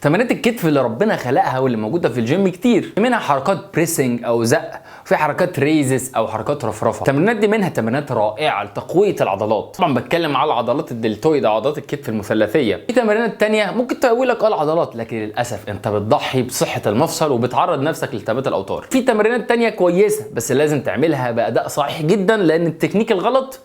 تمارين الكتف اللي ربنا خلقها واللي موجوده في الجيم كتير، في منها حركات بريسنج او زق، وفي حركات ريزس او حركات رفرفه. التمرينات دي منها تمرينات رائعه لتقويه العضلات. طبعا بتكلم على عضلات الدلتويد او عضلات الكتف المثلثيه. في تمرينات تانية ممكن تقوي لك العضلات، لكن للاسف انت بتضحي بصحه المفصل وبتعرض نفسك لالتهابات الاوتار. في تمرينات تانية كويسه بس لازم تعملها باداء صحيح جدا، لان التكنيك الغلط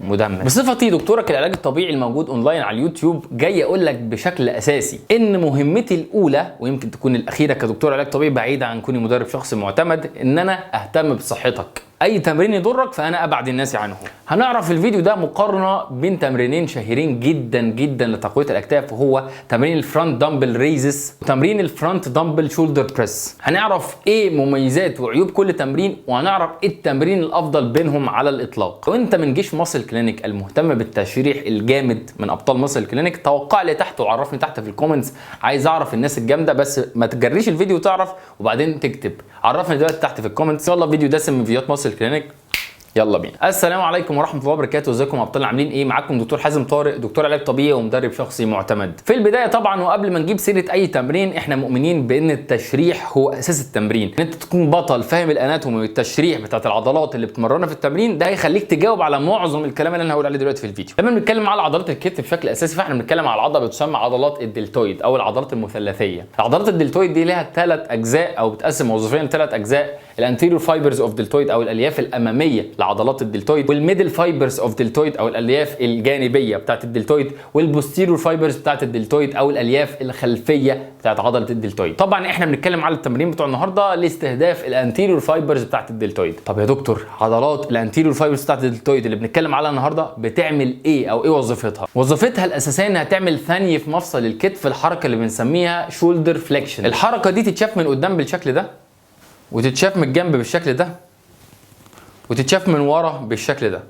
مدمر. بصفتي دكتورك العلاج الطبيعي الموجود اونلاين على اليوتيوب، جاي اقول لك بشكل اساسي ان مهمتي الاولى ويمكن تكون الاخيره كدكتور علاج طبيعي بعيدا عن كوني مدرب شخصي معتمد، ان انا اهتم بصحتك. اي تمرين يضرك فانا ابعد الناس عنه. هنعرف في الفيديو ده مقارنه بين تمرينين شهيرين جدا جدا لتقويه الاكتاف، وهو تمرين الفرونت دامبل ريزس وتمرين الفرونت دامبل شولدر بريس. هنعرف ايه مميزات وعيوب كل تمرين، وهنعرف ايه التمرين الافضل بينهم على الاطلاق. وانت من جيش ماسل كلينيك المهتم بالتشريح الجامد من ابطال ماسل كلينيك، توقع لي تحت وعرفني تحت في الكومنتس. عايز اعرف الناس الجامده، بس ما تجريش الفيديو تعرف وبعدين تكتب. عرفني دلوقتي تحت في الكومنتس. يلا فيديو دسم من فيديوهات ماسل كلينيك، يلا بينا. السلام عليكم ورحمه الله وبركاته. ازيكم يا ابطال، عاملين ايه؟ معاكم دكتور حازم طارق، دكتور علاج طبيعي ومدرب شخصي معتمد. في البدايه طبعا وقبل ما نجيب سيره اي تمرين، احنا مؤمنين بان التشريح هو اساس التمرين. ان انت تكون بطل فاهم الاناتومي والتشريح بتاعت العضلات اللي بتمرنها في التمرين، ده هيخليك تجاوب على معظم الكلام اللي انا هقول عليه دلوقتي في الفيديو. لما بنتكلم على عضلات الكتف بشكل اساسي، فاحنا بنتكلم على عضله بتسمى عضلات الدلتويد او العضلات المثلثيه. العضلات الدلتويد دي لها 3 اجزاء او بتقسم وظيفيا ل3 اجزاء: الانتيريور فايبرز اوف دلتويد او الالياف الاماميه لعضلات الدلتويد، والميدل فايبرز اوف دلتويد او الالياف الجانبيه بتاعت الدلتويد، والبوستيريور فايبرز بتاعت الدلتويد او الالياف الخلفيه بتاعت عضله الدلتويد. طبعا احنا بنتكلم على التمرين بتوع النهارده لاستهداف الانتيريور فايبرز بتاعت الدلتويد. طب يا دكتور، عضلات الانتيريور فايبرز بتاعت الدلتويد اللي بنتكلم عليها النهارده بتعمل ايه او ايه وظيفتها؟ وظيفتها الاساسيه انها تعمل ثانيه في مفصل الكتف، الحركه اللي بنسميها شولدر فليكشن. الحركه دي تتشاف من قدام بالشكل ده، وتتشاف من الجنب بالشكل ده، وتتشاف من ورا بالشكل ده.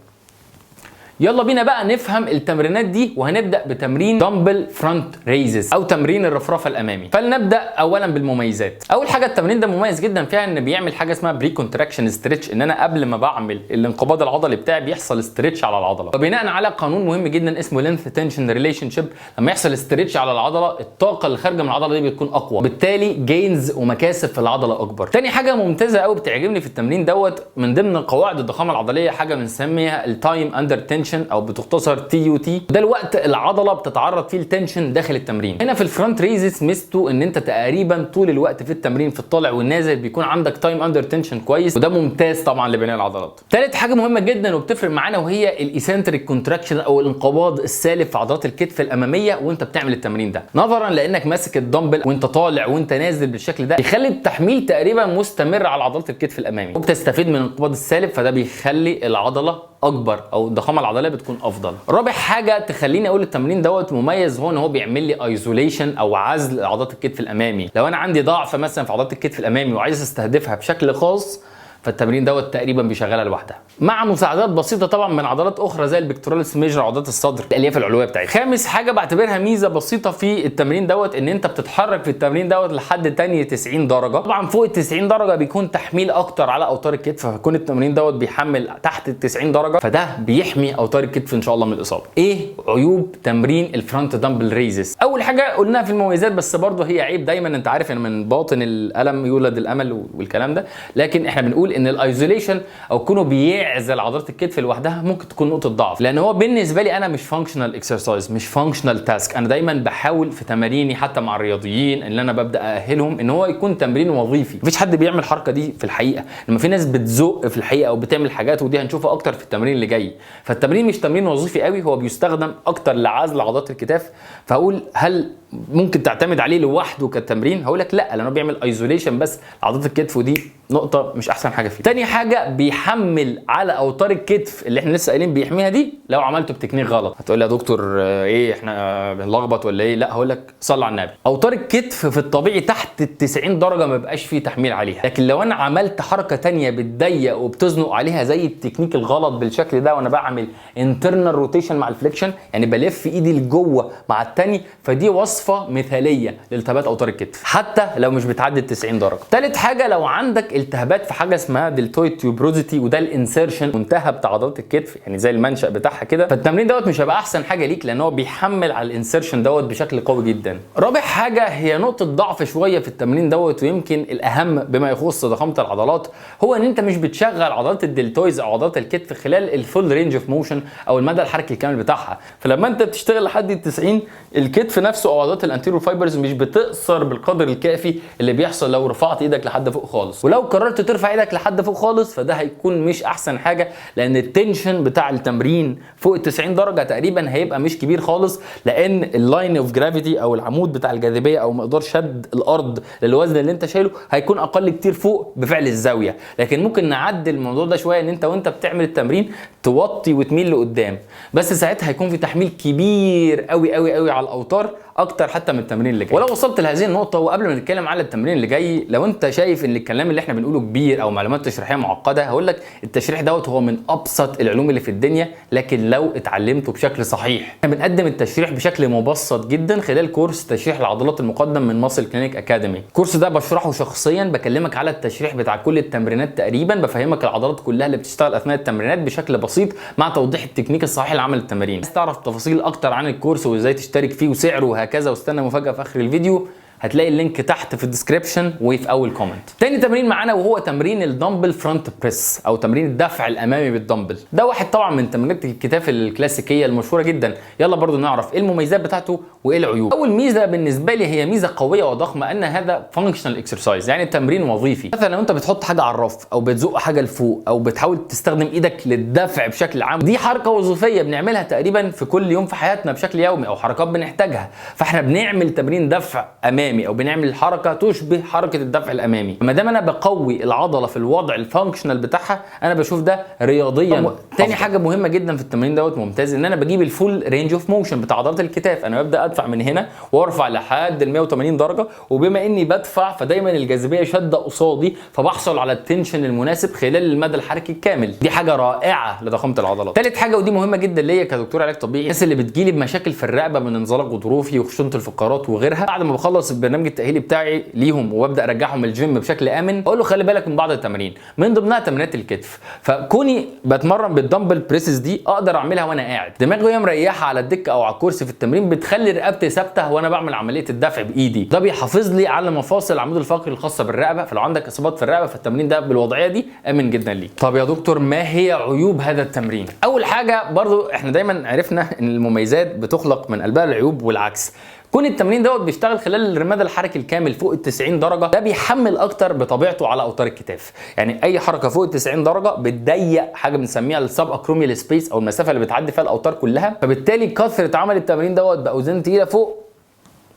يلا بينا بقى نفهم التمرينات دي، وهنبدا بتمرين دمبل فرونت ريزز او تمرين الرفرفه الامامي. فلنبدا اولا بالمميزات. اول حاجه التمرين ده مميز جدا فيها ان بيعمل حاجه اسمها بري كونتراكشن ستريتش، ان انا قبل ما بعمل الانقباض العضلي بتاعي بيحصل ستريتش على العضله. وبناء على قانون مهم جدا اسمه لينث تنشن ريليشن شيب، لما يحصل ستريتش على العضله الطاقه اللي خارجه من العضله دي بتكون اقوى، بالتالي جينز ومكاسب في العضله اكبر. تاني حاجه ممتازه قوي بتعجبني في التمرين دوت من ضمن قواعد الضخامه العضليه، حاجه بنسميها التايم اندر تنشن او بتختصر TUT. ده الوقت العضله بتتعرض فيه لتنشن داخل التمرين. هنا في الفرونت ريزس ميزته ان انت تقريبا طول الوقت في التمرين في الطالع والنازل بيكون عندك تايم اندر تنشن كويس، وده ممتاز طبعا لبناء العضلات. ثالث حاجه مهمه جدا وبتفرق معانا، وهي الايسنتريك كونتراكشن او الانقباض السالب في عضلات الكتف الاماميه وانت بتعمل التمرين ده. نظرا لانك ماسك الدمبل وانت طالع وانت نازل بالشكل ده، بيخلي التحميل تقريبا مستمر على عضلات الكتف الامامي، وبتستفيد من الانقباض السالب، فده بيخلي العضله اكبر او الضخامه العضليه بتكون افضل. رابع حاجه تخليني اقول التمرين دوت مميز هو ان هو بيعمل لي ايزوليشن او عزل عضلات الكتف الامامي. لو انا عندي ضعف مثلا في عضلات الكتف الامامي وعايز استهدفها بشكل خاص، فالتمرين دوت تقريبا بيشغلها لوحدها، مع مساعدات بسيطه طبعا من عضلات اخرى زي البكتوراليس ميجر، عضلات الصدر، الالياف العلويه بتاعتها. خامس حاجه بعتبرها ميزه بسيطه في التمرين دوت، ان انت بتتحرك في التمرين دوت لحد تاني 90 درجه. طبعا فوق ال 90 درجه بيكون تحميل اكتر على اوتار الكتف، فيكون التمرين دوت بيحمل تحت ال 90 درجه، فده بيحمي اوتار الكتف ان شاء الله من الاصابه. ايه عيوب تمرين الفرونت دامبل ريزز؟ اول حاجه قلناها في المميزات، بس برضه هي عيب دايما، انت عارف ان من باطن الالم يولد الامل والكلام ده، لكن احنا بنقول ان الايزوليشن او كونه بيعزل عضلات الكتف لوحدها ممكن تكون نقطه ضعف، لان هو بالنسبه لي انا مش فانكشنال اكسرسايز، مش فانكشنال تاسك. انا دايما بحاول في تماريني حتى مع الرياضيين اللي انا ببدا ااهلهم ان هو يكون تمرين وظيفي. مفيش حد بيعمل الحركه دي في الحقيقه، لما في ناس بتزق في الحقيقه او بتعمل حاجات، ودي هنشوفها اكتر في التمرين اللي جاي. فالتمرين مش تمرين وظيفي قوي، هو بيستخدم اكتر لعزل عضلات الكتاف. فاقول هل ممكن تعتمد عليه لوحده كتمرين؟ هقول لك لا، لانه بيعمل ايزوليشن بس لعضلات الكتف، ودي نقطه مش احسن حاجه فيه. تاني حاجه بيحمل على اوتار الكتف اللي احنا لسه قايلين بيحميها دي لو عملته بتكنيك غلط. هتقول لي يا دكتور ايه احنا بنلخبط ولا ايه؟ لا، هقول لك صلي على النبي. اوتار الكتف في الطبيعي تحت ال 90 درجه ما بيبقاش فيه تحميل عليها، لكن لو انا عملت حركه ثانيه بتضيق وبتزنق عليها زي التكنيك الغلط بالشكل ده، وانا بعمل انترنال روتيشن مع الفليكشن، يعني بلف ايدي لجوه مع الثاني، فدي وصفه وصفه مثاليه لالتهابات اوتار الكتف حتى لو مش بتعدي ال 90 درجه. ثالث حاجه، لو عندك التهابات في حاجه اسمها دلتويد تيوبروزيتي، وده الانسيرشن منتهى بتاع عضلات الكتف، يعني زي المنشأ بتاعها كده، فالتمرين دوت مش هيبقى احسن حاجه ليك لان هو بيحمل على الانسيرشن دوت بشكل قوي جدا. رابع حاجه هي نقطه ضعف شويه في التمرين دوت، ويمكن الاهم بما يخص ضخامه العضلات، هو ان انت مش بتشغل عضلات الدلتويز او عضلات الكتف خلال الفول رينج اوف موشن او المدى الحركي الكامل بتاعها. فلما انت بتشتغل لحد ال 90 الكتف نفسه او عضلات الانتيريور فايبرز مش بتقصر بالقدر الكافي اللي بيحصل لو رفعت ايدك لحد فوق خالص. ولو قررت ترفع ايدك لحد فوق خالص فده هيكون مش احسن حاجه، لان التنشن بتاع التمرين فوق ال 90 درجه تقريبا هيبقى مش كبير خالص، لان اللاين اوف جرافيتي او العمود بتاع الجاذبيه او مقدار شد الارض للوزن اللي انت شايله هيكون اقل كتير فوق بفعل الزاويه. لكن ممكن نعدل الموضوع ده شويه، ان انت وانت بتعمل التمرين توطي وتميل لقدام، بس ساعتها هيكون في تحميل كبير قوي قوي قوي على الاوتار اكتر حتى من التمرين اللي جاي. ولو وصلت لهذه النقطه، وقبل ما نتكلم على التمرين اللي جاي، لو انت شايف ان الكلام اللي احنا بنقوله كبير او معلومات تشريحيه معقده، هقول لك التشريح دوت هو من ابسط العلوم اللي في الدنيا، لكن لو اتعلمته بشكل صحيح. احنا بنقدم التشريح بشكل مبسط جدا خلال كورس تشريح العضلات المقدم من ماسل كلينيك اكاديمي. الكورس ده بشرحه شخصيا، بكلمك على التشريح بتاع كل التمرينات تقريبا، بفهمك العضلات كلها اللي بتشتغل اثناء التمرينات بشكل بسيط مع توضيح التكنيك الصحيح لعمل التمارين. عايز تعرف تفاصيل اكتر عن الكورس وازاي تشترك فيه وسعره وهكذا، واستنى مفاجاه في اخر الفيديو، هتلاقي اللينك تحت في الديسكريبشن وفي اول كومنت. تاني تمرين معانا وهو تمرين الدمبل فرونت بريس او تمرين الدفع الامامي بالدمبل. ده واحد طبعا من تمرينات الكتاف الكلاسيكيه المشهوره جدا. يلا برضو نعرف ايه المميزات بتاعته وايه العيوب. اول ميزه بالنسبه لي هي ميزه قويه وضخمه، ان هذا فانكشنال اكسرسايز، يعني تمرين وظيفي. مثلا لو انت بتحط حاجه على الرف او بتزق حاجه لفوق او بتحاول تستخدم ايدك للدفع بشكل عام، دي حركه وظيفيه بنعملها تقريبا في كل يوم في حياتنا بشكل يومي، او حركات بنحتاجها، فاحنا بنعمل تمرين دفع امامي او بنعمل حركه تشبه حركه الدفع الامامي. ما دام انا بقوي العضله في الوضع الفانكشنال بتاعها، انا بشوف ده رياضيا. تاني حاجه مهمه جدا في التمرين دوت ممتاز، ان انا بجيب الفول رينج اوف موشن بتاع عضلات الكتاف. انا ببدا ادفع من هنا وارفع لحد ال 180 درجه، وبما اني بدفع فدايما الجاذبيه شاده قصادي، فبحصل على التنشن المناسب خلال المدى الحركي الكامل. دي حاجه رائعه لضخامه العضلات. ثالث حاجه ودي مهمه جدا ليا كدكتور علاج طبيعي، الناس اللي بتجيلي بمشاكل في الرقبه من انزلاق غضروفي وخشونه الفقرات وغيرها، بعد ما بخلص البرنامج التاهيلي بتاعي ليهم وابدا ارجعهم الجيم بشكل امن، اقول له خلي بالك من بعض التمارين من ضمنها تمرينات الكتف. فكوني بتمرن بالدمبل بريسز دي اقدر اعملها وانا قاعد، دماغي وهي مريحه على الدكه او على الكرسي في التمرين، بتخلي رقبتي ثابته وانا بعمل عمليه الدفع بايدي. ده بيحافظ لي على مفاصل العمود الفقري الخاصه بالرقبه، فلو عندك اصابات في الرقبه فالتمرين ده بالوضعيه دي امن جدا ليك. طب يا دكتور ما هي عيوب هذا التمرين؟ اول حاجه، برضو احنا دايما عرفنا ان المميزات بتخلق من قلبها العيوب والعكس. كون التمرين دوت بيشتغل خلال المدى الحركي الكامل فوق ال 90 درجه، ده بيحمل اكتر بطبيعته على اوتار الكتاف. يعني اي حركه فوق ال 90 درجه بتضيق حاجه بنسميها السب اكروميال سبيس او المسافه اللي بتعدي فيها الاوتار كلها، فبالتالي كثره عمل التمرين دوت باوزان تقيله فوق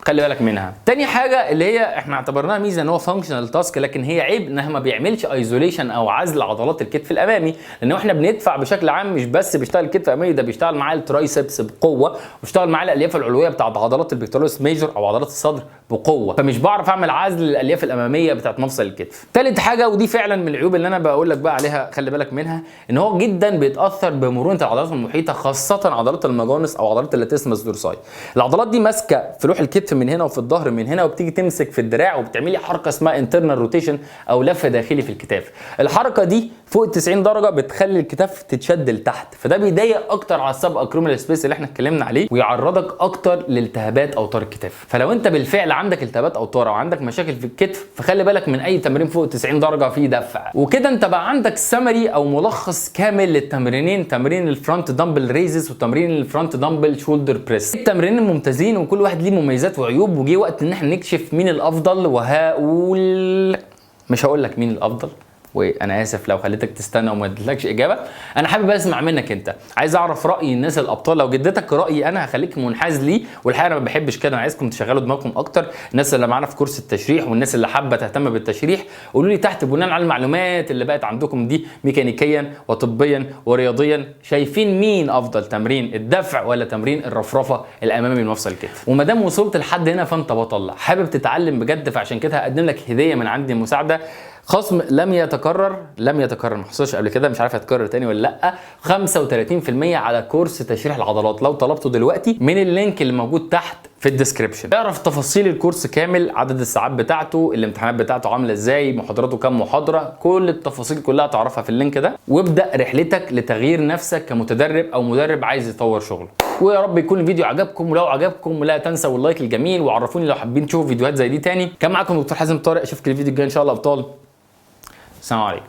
خلي بالك منها. تاني حاجه اللي هي احنا اعتبرناها ميزه ان هو فانكشنال تاسك، لكن هي عيب انها ما بيعملش ايزوليشن او عزل عضلات الكتف الامامي، لان احنا بندفع بشكل عام مش بس بيشتغل الكتف الامامي، ده بيشتغل معاه الترايسبس بقوه، وبيشتغل معاه الالياف العلويه بتاعت عضلات البيكتوريوس ميجور او عضلات الصدر بقوه، فمش بعرف اعمل عزل للالياف الاماميه بتاعت مفصل الكتف. تالت حاجه ودي فعلا من العيوب اللي انا بقول لك بقى عليها خلي بالك منها، ان هو جدا بيتاثر بمرونه العضلات المحيطه، خاصه عضلات المجانس او عضلات اللاتيسمس دورساي. العضلات دي ماسكه في لوح الكتف من هنا وفي الظهر من هنا، وبتيجي تمسك في الدراع وبتعملي حركه اسمها انترنال روتيشن او لف داخلي في الكتاف. الحركه دي فوق ال 90 درجه بتخلي الكتاف تتشد لتحت، فده بيضيق اكتر على السب اكروميال سبيس اللي احنا اتكلمنا عليه، ويعرضك اكتر لالتهابات اوتار الكتاف. فلو انت بالفعل عندك التهابات اوتار او عندك مشاكل في الكتف، فخلي بالك من اي تمرين فوق 90 درجه فيه دفع. وكده انت بقى عندك سمري او ملخص كامل للتمرينين، تمرين الفرونت دمبل ريزز وتمرين الفرونت دمبل شولدر بريس. التمرينين ممتازين وكل واحد ليه مميزات وعيوب، وجي وقت ان احنا نكشف مين الافضل. وهقول مش هقول لك مين الافضل، وانا اسف لو خليتك تستنى وما اديتلكش اجابه. انا حابب اسمع منك انت، عايز اعرف راي الناس الابطال. لو جدتك رايي انا هخليك منحاز ليه، والحقيقه انا ما بحبش كده، انا عايزكم تشغلوا دماغكم اكتر. الناس اللي معانا في كورس التشريح والناس اللي حابه تهتم بالتشريح، قولوا لي تحت بناء على المعلومات اللي بقت عندكم دي ميكانيكيا وطبيا ورياضيا، شايفين مين افضل، تمرين الدفع ولا تمرين الرفرفه الامامي من مفصل الكتف؟ وما دام وصلت لحد هنا فانت بطل حابب تتعلم بجد، فعشان كده هقدم لك هديه من عندي مساعده خصم لم يتكرر ما حصلش قبل كده، مش عارف هيتكرر تاني ولا لا. 35% على كورس تشريح العضلات لو طلبته دلوقتي من اللينك اللي موجود تحت في الديسكريبشن. اعرف تفاصيل الكورس كامل، عدد الساعات بتاعته، الامتحانات بتاعته عامله ازاي، محاضراته كام محاضره، كل التفاصيل كلها تعرفها في اللينك ده، وابدا رحلتك لتغيير نفسك كمتدرب او مدرب عايز يطور شغله. ويا رب يكون الفيديو عجبكم، ولو عجبكم لا تنسوا اللايك الجميل، وعرفوني لو حابين تشوفوا فيديوهات زي دي تاني. كان معاكم دكتور حازم طارق، اشوفك الفيديو الجاي ان شاء الله ابطال. السلام عليكم.